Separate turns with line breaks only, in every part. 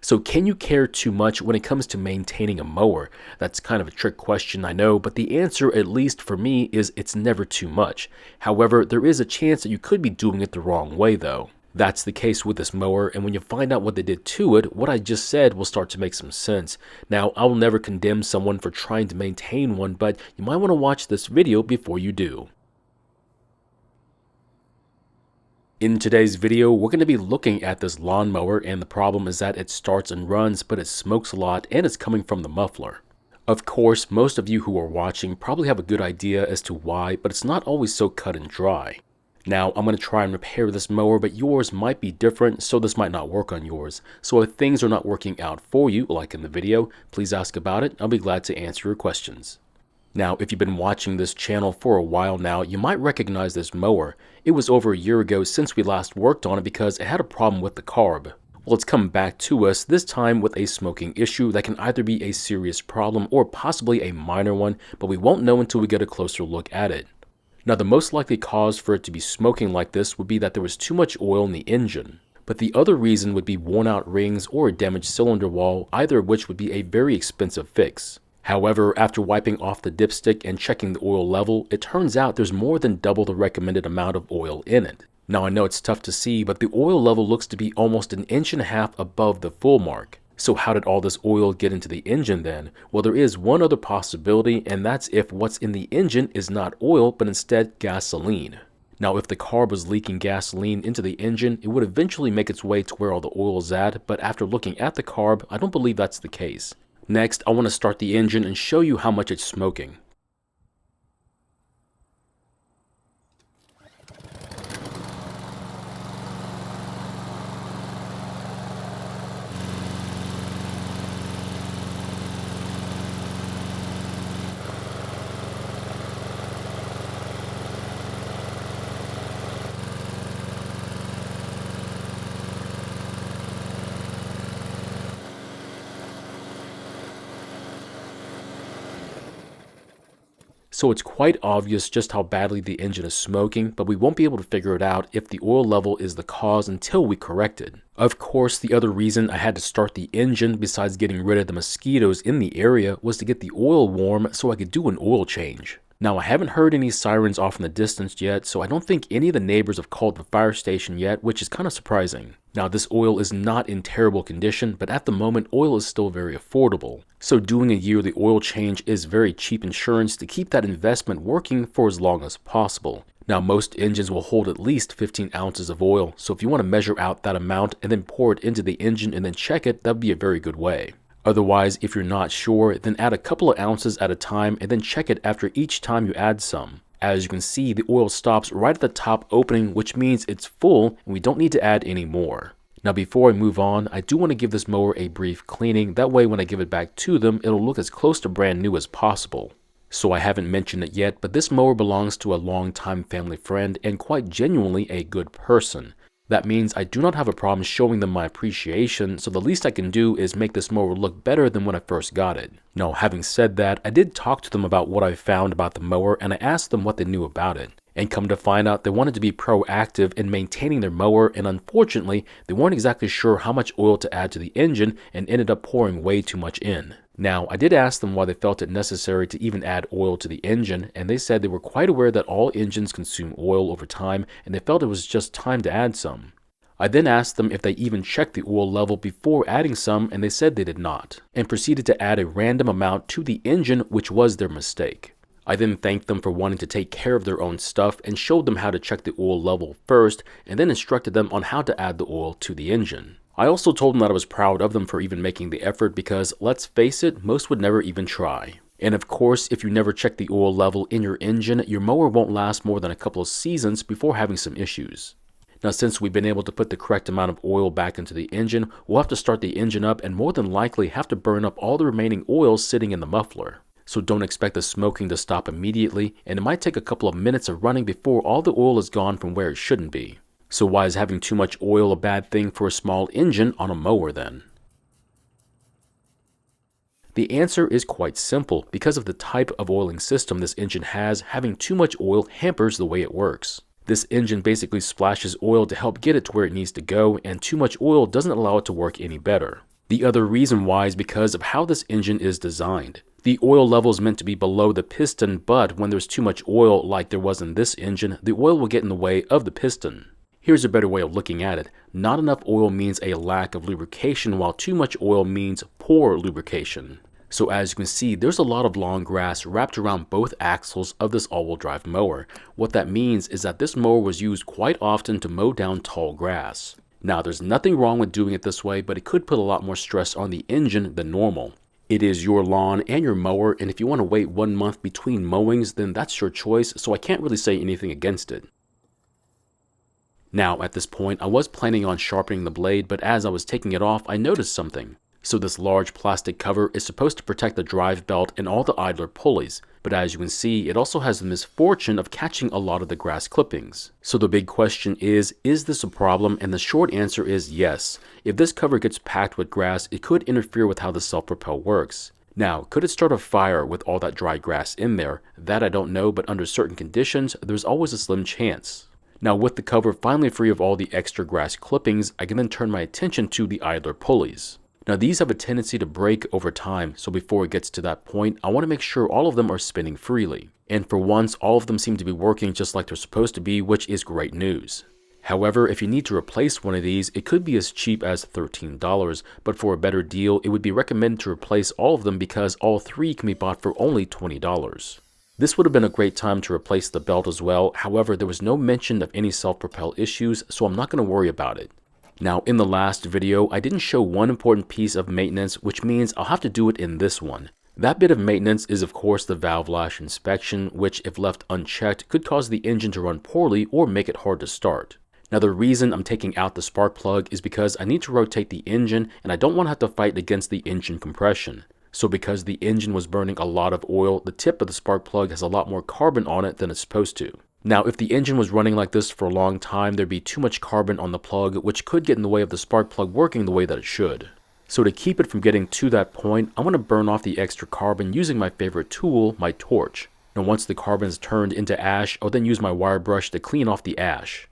So can you care too much when it comes to maintaining a mower? That's kind of a trick question, I know, but the answer, at least for me, is it's never too much. However, there is a chance that you could be doing it the wrong way though. That's the case with this mower, and when you find out what they did to it, what I just said will start to make some sense. Now, I will never condemn someone for trying to maintain one, but you might want to watch this video before you do. In today's video, we're going to be looking at this lawnmower, and the problem is that it starts and runs, but it smokes a lot, and it's coming from the muffler. Of course, most of you who are watching probably have a good idea as to why, but it's not always so cut and dry. Now, I'm going to try and repair this mower, but yours might be different, so this might not work on yours. So if things are not working out for you, like in the video, please ask about it. I'll be glad to answer your questions. Now, if you've been watching this channel for a while now, you might recognize this mower. It was over a year ago since we last worked on it because it had a problem with the carb. Well, it's come back to us, this time with a smoking issue that can either be a serious problem or possibly a minor one, but we won't know until we get a closer look at it. Now, the most likely cause for it to be smoking like this would be that there was too much oil in the engine. But the other reason would be worn out rings or a damaged cylinder wall, either of which would be a very expensive fix. However, after wiping off the dipstick and checking the oil level, it turns out there's more than double the recommended amount of oil in it. Now, I know it's tough to see, but the oil level looks to be almost 1.5 inches above the full mark. So how did all this oil get into the engine then? Well, there is one other possibility, and that's if what's in the engine is not oil, but instead gasoline. Now, if the carb was leaking gasoline into the engine, it would eventually make its way to where all the oil is at, but after looking at the carb, I don't believe that's the case. Next, I want to start the engine and show you how much it's smoking. So it's quite obvious just how badly the engine is smoking, but we won't be able to figure it out if the oil level is the cause until we correct it. Of course, the other reason I had to start the engine, besides getting rid of the mosquitoes in the area, was to get the oil warm so I could do an oil change. Now, I haven't heard any sirens off in the distance yet, so I don't think any of the neighbors have called the fire station yet, which is kind of surprising. Now, this oil is not in terrible condition, but at the moment, oil is still very affordable. So doing a yearly oil change is very cheap insurance to keep that investment working for as long as possible. Now, most engines will hold at least 15 ounces of oil, so if you want to measure out that amount and then pour it into the engine and then check it, that would be a very good way. Otherwise, if you're not sure, then add a couple of ounces at a time and then check it after each time you add some. As you can see, the oil stops right at the top opening, which means it's full and we don't need to add any more. Now, before I move on, I do want to give this mower a brief cleaning. That way, when I give it back to them, it'll look as close to brand new as possible. So I haven't mentioned it yet, but this mower belongs to a longtime family friend and quite genuinely a good person. That means I do not have a problem showing them my appreciation, so the least I can do is make this mower look better than when I first got it. Now, having said that, I did talk to them about what I found about the mower, and I asked them what they knew about it. And come to find out, they wanted to be proactive in maintaining their mower, and unfortunately, they weren't exactly sure how much oil to add to the engine and ended up pouring way too much in. Now, I did ask them why they felt it necessary to even add oil to the engine, and they said they were quite aware that all engines consume oil over time, and they felt it was just time to add some. I then asked them if they even checked the oil level before adding some, and they said they did not, and proceeded to add a random amount to the engine, which was their mistake. I then thanked them for wanting to take care of their own stuff and showed them how to check the oil level first, and then instructed them on how to add the oil to the engine. I also told them that I was proud of them for even making the effort because, let's face it, most would never even try. And of course, if you never check the oil level in your engine, your mower won't last more than a couple of seasons before having some issues. Now, since we've been able to put the correct amount of oil back into the engine, we'll have to start the engine up and more than likely have to burn up all the remaining oil sitting in the muffler. So don't expect the smoking to stop immediately, and it might take a couple of minutes of running before all the oil is gone from where it shouldn't be. So why is having too much oil a bad thing for a small engine on a mower then? The answer is quite simple. Because of the type of oiling system this engine has, having too much oil hampers the way it works. This engine basically splashes oil to help get it to where it needs to go, and too much oil doesn't allow it to work any better. The other reason why is because of how this engine is designed. The oil level is meant to be below the piston, but when there's too much oil like there was in this engine, the oil will get in the way of the piston. Here's a better way of looking at it. Not enough oil means a lack of lubrication, while too much oil means poor lubrication. So as you can see, there's a lot of long grass wrapped around both axles of this all-wheel drive mower. What that means is that this mower was used quite often to mow down tall grass. Now, there's nothing wrong with doing it this way, but it could put a lot more stress on the engine than normal. It is your lawn and your mower, and if you want to wait 1 month between mowings, then that's your choice, so I can't really say anything against it. Now, at this point, I was planning on sharpening the blade, but as I was taking it off, I noticed something. So this large plastic cover is supposed to protect the drive belt and all the idler pulleys, but as you can see, it also has the misfortune of catching a lot of the grass clippings. So the big question is this a problem? And the short answer is yes. If this cover gets packed with grass, it could interfere with how the self-propel works. Now, could it start a fire with all that dry grass in there? That I don't know, but under certain conditions, there's always a slim chance. Now, with the cover finally free of all the extra grass clippings, I can then turn my attention to the idler pulleys. Now, these have a tendency to break over time, so before it gets to that point, I want to make sure all of them are spinning freely. And for once, all of them seem to be working just like they're supposed to be, which is great news. However, if you need to replace one of these, it could be as cheap as $13, but for a better deal, it would be recommended to replace all of them because all 3 can be bought for only $20. This would have been a great time to replace the belt as well, however, there was no mention of any self-propel issues, so I'm not going to worry about it. Now, in the last video, I didn't show one important piece of maintenance, which means I'll have to do it in this one. That bit of maintenance is of course the valve lash inspection, which if left unchecked could cause the engine to run poorly or make it hard to start. Now, the reason I'm taking out the spark plug is because I need to rotate the engine and I don't want to have to fight against the engine compression. So because the engine was burning a lot of oil, the tip of the spark plug has a lot more carbon on it than it's supposed to. Now, if the engine was running like this for a long time, there'd be too much carbon on the plug, which could get in the way of the spark plug working the way that it should. So to keep it from getting to that point, I want to burn off the extra carbon using my favorite tool, my torch. Now, once the carbon is turned into ash, I'll then use my wire brush to clean off the ash.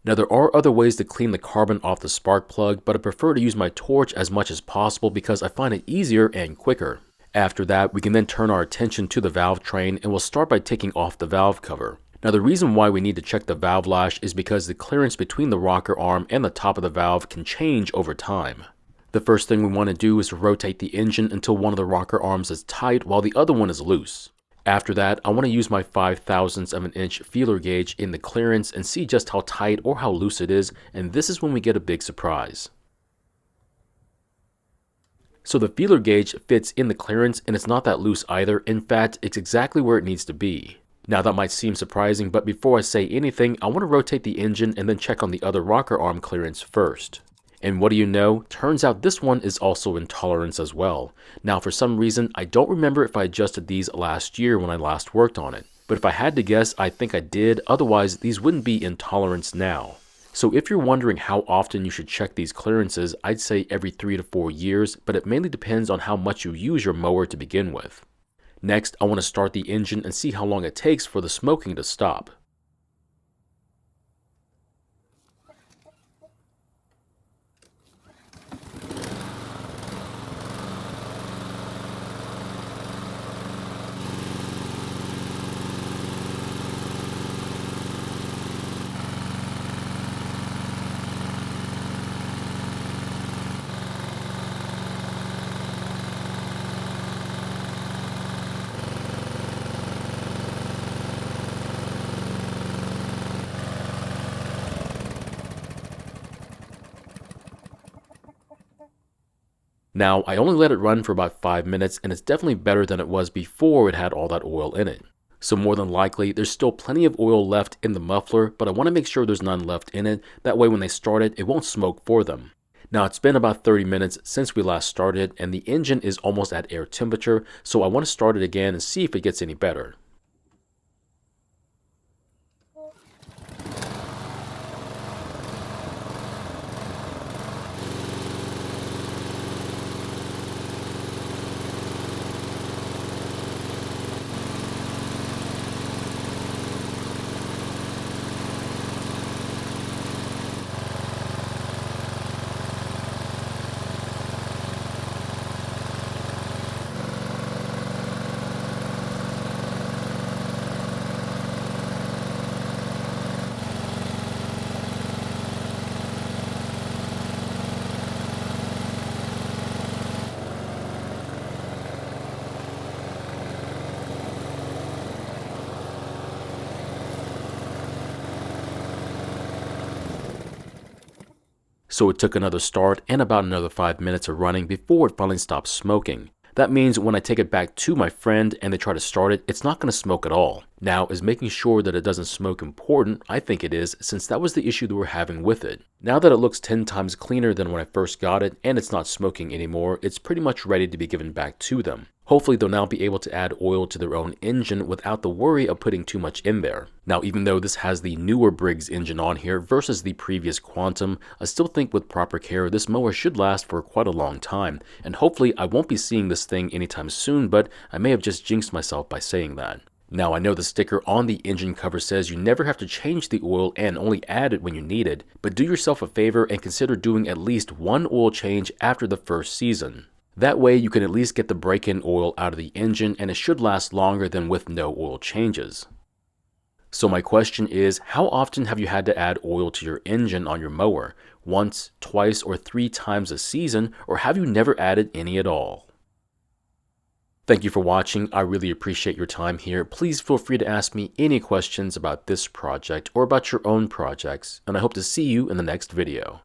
Now, there are other ways to clean the carbon off the spark plug, but I prefer to use my torch as much as possible because I find it easier and quicker. After that, we can then turn our attention to the valve train and we'll start by taking off the valve cover. Now, the reason why we need to check the valve lash is because the clearance between the rocker arm and the top of the valve can change over time. The first thing we want to do is to rotate the engine until one of the rocker arms is tight while the other one is loose. After that, I want to use my 5/1000 of an inch feeler gauge in the clearance and see just how tight or how loose it is, and this is when we get a big surprise. So the feeler gauge fits in the clearance and it's not that loose either. In fact, it's exactly where it needs to be. Now, that might seem surprising, but before I say anything, I want to rotate the engine and then check on the other rocker arm clearance first. And what do you know? Turns out this one is also in tolerance as well. Now, for some reason, I don't remember if I adjusted these last year when I last worked on it. But if I had to guess, I think I did, otherwise these wouldn't be in tolerance now. So if you're wondering how often you should check these clearances, I'd say every 3 to 4 years, but it mainly depends on how much you use your mower to begin with. Next, I want to start the engine and see how long it takes for the smoking to stop. Now, I only let it run for about 5 minutes and it's definitely better than it was before it had all that oil in it. So more than likely, there's still plenty of oil left in the muffler, but I want to make sure there's none left in it. That way when they start it, it won't smoke for them. Now, it's been about 30 minutes since we last started and the engine is almost at air temperature, so I want to start it again and see if it gets any better. So it took another start and about another 5 minutes of running before it finally stopped smoking. That means when I take it back to my friend and they try to start it, it's not going to smoke at all. Now, is making sure that it doesn't smoke important? I think it is, since that was the issue that we're having with it. Now that it looks 10 times cleaner than when I first got it and it's not smoking anymore, it's pretty much ready to be given back to them. Hopefully they'll now be able to add oil to their own engine without the worry of putting too much in there. Now, even though this has the newer Briggs engine on here versus the previous Quantum, I still think with proper care this mower should last for quite a long time, and hopefully I won't be seeing this thing anytime soon, but I may have just jinxed myself by saying that. Now, I know the sticker on the engine cover says you never have to change the oil and only add it when you need it, but do yourself a favor and consider doing at least one oil change after the first season. That way you can at least get the break-in oil out of the engine and it should last longer than with no oil changes. So my question is, how often have you had to add oil to your engine on your mower? Once, twice, or 3 times a season, or have you never added any at all? Thank you for watching. I really appreciate your time here. Please feel free to ask me any questions about this project or about your own projects, and I hope to see you in the next video.